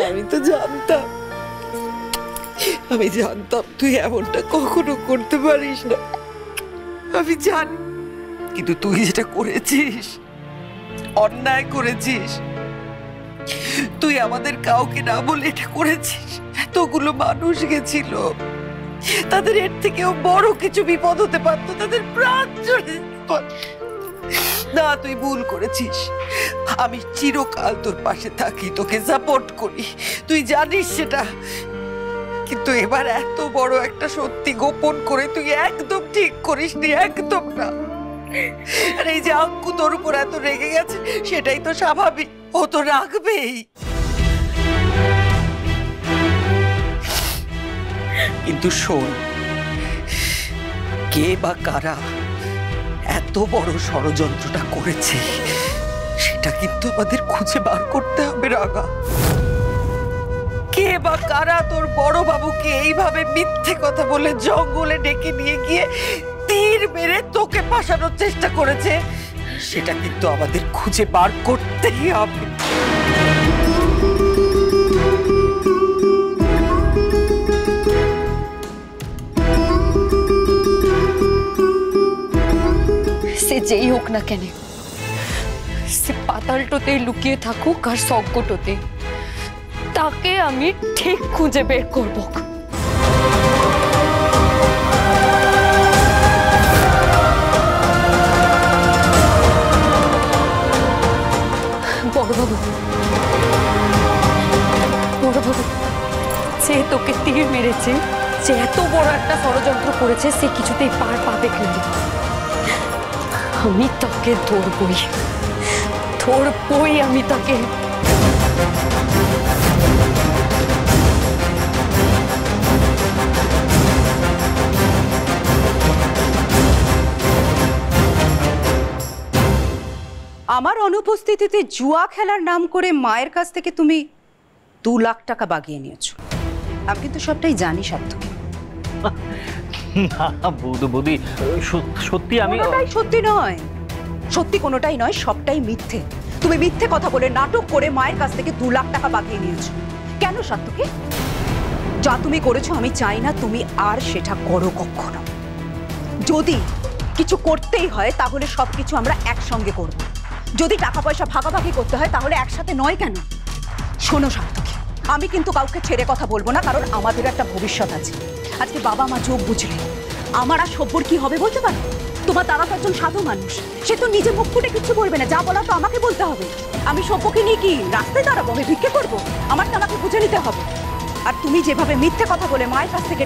আমি তো জানতাম, আমি জানতাম তুই এমনটা কখনো করতে পারিস না, আমি জানি। কিন্তু তুই যেটা করেছিস, অন্যায় করেছিস। তুই আমাদের কাউকে না বলে এটা করেছিস। এতগুলো মানুষ গেছিল, তাদের এর থেকেও বড় কিছু বিপদ হতে পারতো, তাদের প্রাণ চলে যেতে পারত। না, তুই ভুল করেছিস। আমি চিরকাল তোর পাশে থাকি, তোকে সাপোর্ট করি, তুই জানিস সেটা। কিন্তু এবার এত বড় একটা সত্যি গোপন করে তুই একদম ঠিক করিসনি, একদম না। আর এই যে আঙ্কু তোর উপর এত রেগে গেছে, সেটাই তো স্বাভাবিক, ও তো রাখবেই। কিন্তু শোন, কে বা কারা এত বড় ষড়যন্ত্রটা করেছে সেটা কিন্তু আমাদের খুঁজে বার করতে হবে রাগা। কে বা কারা তোর বড় বাবুকে এইভাবে মিথ্যে কথা বলে জঙ্গলে ডেকে নিয়ে গিয়ে তীর মেরে তোকে ফাঁসানোর চেষ্টা করেছে, সেটা কিন্তু আমাদের খুঁজে বার করতেই হবে। সে যেই হোক না কেন, সে পাতালটোতে লুকিয়ে থাকুক আর সজ্ঞটোতে, তাকে আমি ঠিক খুঁজে বের করব। বড়বাবু, বড়বাবু, সে তোকে তীর মেরেছে, সে এত বড় একটা ষড়যন্ত্র করেছে, সে কিছুতেই পার পাবে কিন্তু আমি তাকে ধরবই, ধরবই আমি তাকে। আমার অনুপস্থিতিতে জুয়া খেলার নাম করে মায়ের কাছ থেকে তুমি 2 লাখ টাকা বাগিয়ে নিয়েছো। আমি কিন্তু সবটাই জানি সার্থকী। না বৌদি, সত্যি আমি সত্যি নয়, সত্যি কোনোটাই নয়, সবটাই মিথ্যে। তুমি মিথ্যে কথা বলে নাটক করে মায়ের কাছ থেকে 2 লাখ টাকা বাগিয়ে নিয়েছো। কেন সার্থকী? যা তুমি করেছো আমি চাই না তুমি আর সেটা করো কখনো। যদি কিছু করতেই হয় তাহলে সবকিছু আমরা একসঙ্গে করব। যদি টাকা পয়সা ভাগাভাগি করতে হয় তাহলে একসাথে নয় কেন? শোনো সার্থকী, আমি কিন্তু কাউকে ছেড়ে কথা বলবো না, কারণ আমাদের একটা ভবিষ্যৎ আছে। আজকে বাবা মা চোখ বুঝলে আমার আর সভ্যর কি হবে বলতে পারো? তোমার দাদা তো একজন সাধু মানুষ, সে তো নিজে মুখ ফুটে কিছু বলবে না, যা বলা তো আমাকে বলতে হবে। আমি সভ্যকে নিয়ে কি রাস্তায় দাঁড়াবো? আমি ভিক্ষে করবো? আমার তো আমাকে বুঝে নিতে হবে। আর তুমি যেভাবে মিথ্যে কথা বলে মায়ের কাছ থেকে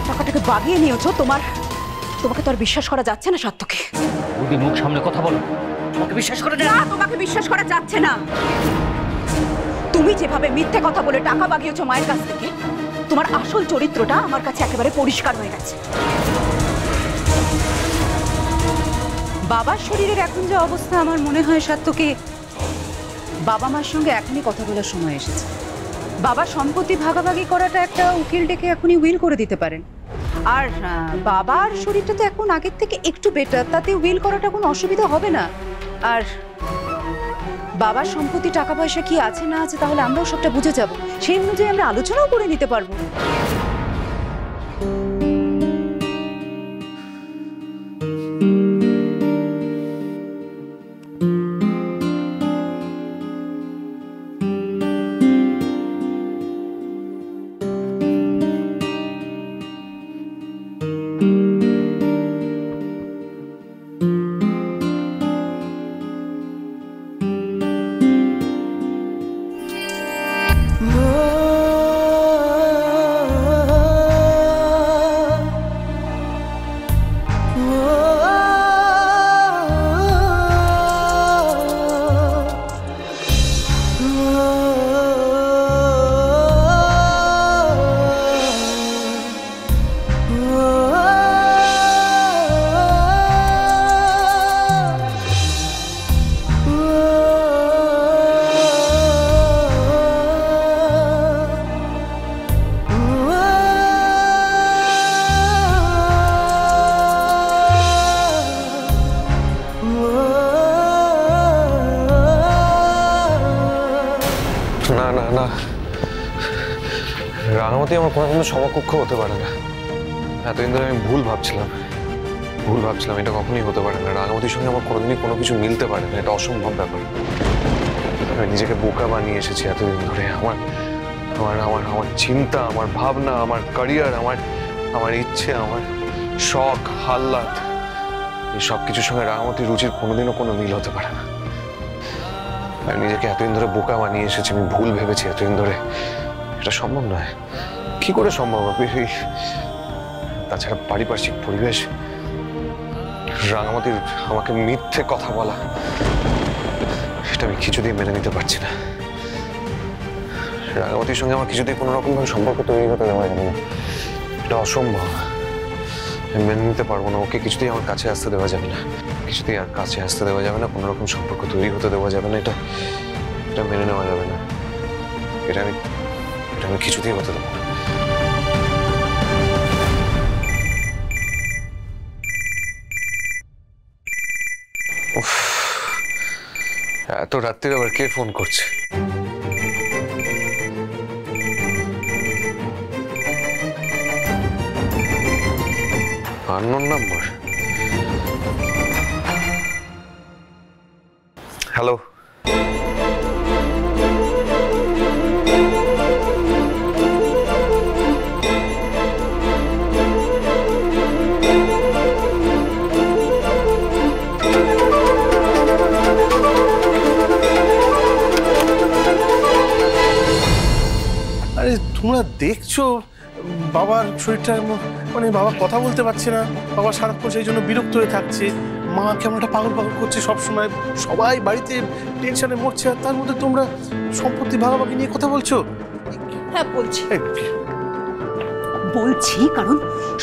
টাকাটাকে বাগিয়ে নিয়েছো, তোমাকে তো আর বিশ্বাস করা যাচ্ছে না সার্থকী। বৌদি, মুখ সামনে কথা বলো, তোমাকে বিশ্বাস করা যায় না। তোমাকে বিশ্বাস করা যাচ্ছে না। তুমি যেভাবে মিথ্যে কথা বলে টাকা বাগিয়েছো মায়ের কাছ থেকে, তোমার আসল চরিত্রটা আমার কাছে একেবারে পরিষ্কার হয়ে গেছে। বাবার শরীরের এখন যে অবস্থা, আমার মনে হয় সার্থকী বাবা মার সঙ্গে এখনই কথা বলার সময় এসেছে। বাবার সম্পত্তি ভাগাভাগি করাটা একটা উকিল ডেকে এখনই উইল করে দিতে পারেন। আর বাবার শরীরটা তো এখন আগের থেকে একটু বেটার, তাতে উইল করাটা কোনো অসুবিধা হবে না। আর বাবার সম্পত্তি টাকা পয়সা কি আছে না আছে তাহলে আমরাও সবটা বুঝে যাব, সেই অনুযায়ী আমরা আলোচনাও করে নিতে পারবো। না না, রাঙামাটি আমার কোনো সমকক্ষ হতে পারে না। এতদিন ধরে আমি ভুল ভাবছিলাম, এটা কখনোই হতে পারে না। রাঙামাটির সঙ্গে আমার কোনোদিনই কোনো কিছু মিলতে পারে না, এটা অসম্ভব ব্যাপার। আমি নিজেকে বোকা বানিয়ে এসেছি এতদিন ধরে। আমার আমার আমার আমার চিন্তা, আমার ভাবনা, আমার ক্যারিয়ার, আমার ইচ্ছে, আমার শখ, হাল্লাত, এই সব কিছুর সঙ্গে রাঙামাটির রুচির কোনোদিনও কোনো মিল হতে পারে না। আমি নিজেকে এতদিন ধরে বোকা বানিয়ে এসেছি, আমি ভুল ভেবেছি এতদিন ধরে। এটা সম্ভব নয়, কি করে সম্ভব হবে? তাছাড়া পারিপার্শ্বিক পরিবেশ, রাঙামাটির আমাকে মিথ্যে কথা বলা, এটা আমি কিছুতেই মেনে নিতে পারছি না। রাঙামাটির সঙ্গে আমার কিছুতেই কোনো রকম ভাবে সম্পর্ক তৈরি হতে দেওয়া যাবে না, এটা অসম্ভব। আমি মেনে নিতে পারবো না, ওকে কিছুতেই আমার কাছে আসতে দেওয়া যাবে না, কিছুতেই আর কাছে আসতে দেওয়া যাবে না, কোনো রকম সম্পর্ক তৈরি হতে দেওয়া যাবে না, এটা মেনে নেওয়া যাবে না। এটা আমি কিছুতেই হতে দেবো না। এত রাত্রিরে আবার কে ফোন করছে? Unknown number. হ্যালো, আরে তোমরা দেখছো বাবার শরীরটা মানে বাবা কথা বলতে পারছে না, বাবা সারাক্ষণ সেই জন্য বিরক্ত হয়ে থাকছে, মা কেমন একটা পাগল করছে সবসময়, সবাই বাড়িতে টেনশনে মরছে, আর তার মধ্যে তোমরা সম্পত্তি ভাগাভাগি নিয়ে কথা বলছো। হ্যাঁ বলছি কারণ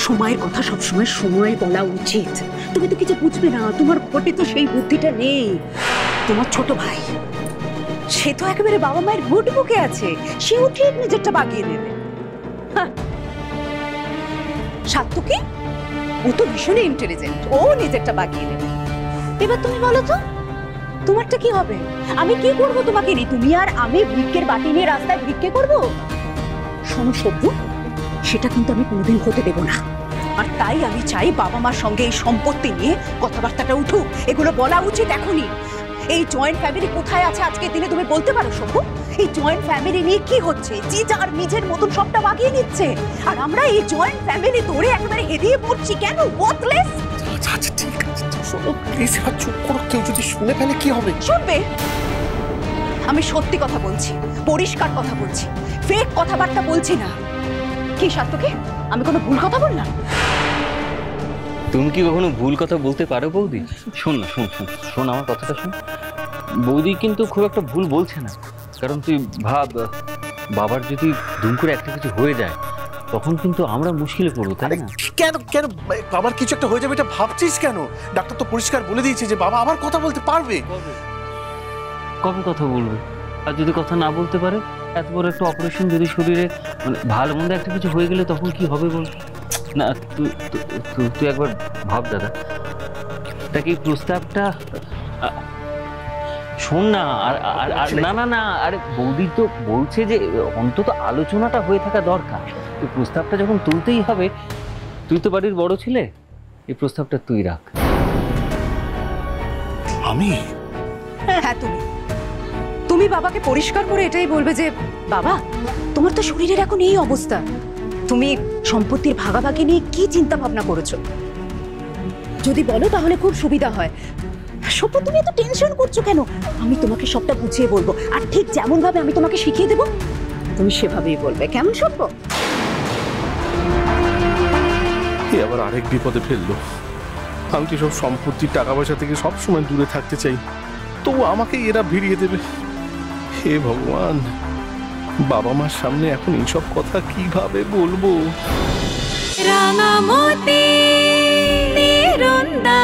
সময়ের কথা সবসময় সময় বলা উচিত। তুমি তো কিছু বুঝবে না, তোমার ঘটে তো সেই বুদ্ধিটা নেই। তোমার ছোট ভাই সে তো একেবারে বাবা মায়ের গুড বুকে আছে, সেও ঠিক নিজেরটা বাগিয়ে নেবে। সাত্তকী ও তো ভীষণ ইন্টেলিজেন্ট, ও নিজেরটা বাগিয়ে নেবে। এবার তুমি বলো তো তোমারটা কি হবে? আমি কি করবো তোমাকে নিয়ে? তুমি আর আমি ভিক্ষের বাটি নিয়ে রাস্তায় ভিক্ষে করবো? শোনো সভ্য, সেটা কিন্তু আমি কোনোদিন হতে দেব না। আর তাই আমি চাই বাবা মার সঙ্গে এই সম্পত্তি নিয়ে কথাবার্তাটা উঠুক, এগুলো বলা উচিত এখনই। এই জয়েন্ট ফ্যামিলি কোথায় আছে আজকের দিনে তুমি বলতে পারো সভ্য? এই জয়েন্ট ফ্যামিলি নিয়ে কি হচ্ছে? যে যার নিজের মতন সবটা বাগিয়ে নিচ্ছে, আর আমরা এই জয়েন্ট ফ্যামিলি ধরে একেবারে হেদিয়ে পড়ছি কেন? ওয়ার্থলেস। আচ্ছা ঠিক আছে, শোনো প্লিজ, এবার চুপ করো, কেউ যদি শুনে ফেলে কি হবে? শুনবে? আমি সত্যি কথা বলছি, পরিষ্কার কথা বলছি, ফেক কথাবার্তা বলছি না। কি সাত্তকী, আমি কোনো ভুল কথা বললাম? তুমি কি কখনো ভুল কথা বলতে পারো বৌদি? শোন না, শোন আমার কথাটা শোন। বৌদি কিন্তু খুব একটা ভুল বলছে না, কারণ তুই ভাব, বাবার যদি দুম করে একটা কিছু হয়ে যায় তখন কিন্তু আমরা মুশকিলে পড়বো, তাই না? কেন বাবার কিছু একটা হয়ে যাবে এটা ভাবছিস কেন? ডাক্তার তো পরিষ্কার বলে দিয়েছে যে বাবা আবার কথা বলতে পারবে। কবে কথা বলবে? আর যদি কথা না বলতে পারে, এত বড় একটা অপারেশন যদি শরীরে মানে ভালো মন্দ একটা কিছু হয়ে গেলে তখন কি হবে বল? না তুই একবার ভাব দাদা, তাকে এই প্রস্তাবটা শোন না। আর না আরে বৌদি তো বলছে যে অন্তত আলোচনাটা হয়ে থাকা দরকার। এই প্রস্তাবটা যখন তুলতেই হবে, তুই তো বাড়ির বড় ছেলে, এই প্রস্তাবটা তুই রাখ। আমি? হ্যাঁ তুমি বাবাকে পরিষ্কার করে এটাই বলবে যে বাবা, তোমার তো শরীরের এখন এই অবস্থা, তুমি সম্পত্তির ভাগাভাগি নিয়ে কি চিন্তা ভাবনা করেছো? যদি বলো তাহলে খুব সুবিধা হয়। সভ্য, তুমি এত টেনশন করছো কেন? আমি তোমাকে সবটা বুঝিয়ে বলবো, আর ঠিক যেমন ভাবে আমি তোমাকে শিখিয়ে দেবো তুমি সেভাবেই বলবে, কেমন সভ্য? আবার আরেক বিপদে ফেললো। আমি তো সব সম্পত্তির টাকা পয়সা থেকে সবসময় দূরে থাকতে চাই, তবু আমাকে এরা ভিড়িয়ে দেবে। হে ভগবান, বাবা মার সামনে এখন এইসব কথা কিভাবে বলবো? রাঙামতি নিরুন্দা।